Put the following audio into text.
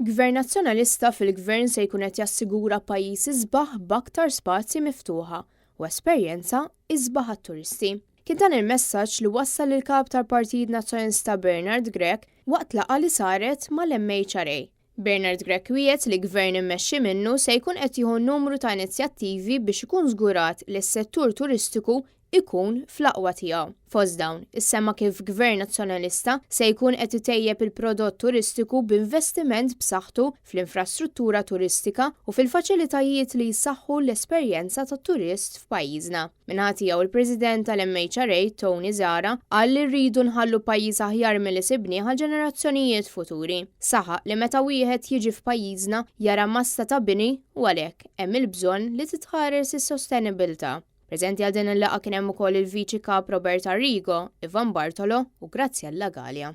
Gvern nazzjonalista fil-gvern se jkun qed jassigura pajjiż isbaħ b'aktar spazji miftuħa u esperjenza isbaħ għat-turisti. Kien dan il-messaġġ li wassal il-kap tal-Partit Nazzjonalista Bernard Grech waqt laqgħa li saret mal-MHRA. Bernard Grech wiegħed li gvern immexxi minnu se jkun qed jieħu numru ta' inizjattivi biex ikun żgurat li s-settur turistiku ikun fl-aqwa tiegħu. Fost dawn, issemma kif Gvern Nazzjonalista se jkun qed itejjeb il-prodott turistiku b'investiment b'saħħtu fl-infrastruttura turistika u fil-faċilitajiet li jsaħħu l-esperjenza tat-turist f'pajjiżna. Minħa tiegħu il-President tal-MHRA, Tony Zara, qal li rridu nħallu pajjiż aħjar milli sibnieh għal ġenerazzjonijiet futuri. Saħaq li meta wieħed jiġi f'pajjiżna jara massa ta' bini u għalhekk hemm il-bżonn li titħares is-sostenibilità. Preżenti għal din il-laqgħa kien hemm ukoll il-Viċi Kap Robert Arrigo, Ivan Bartolo u Grazzjella Gallia.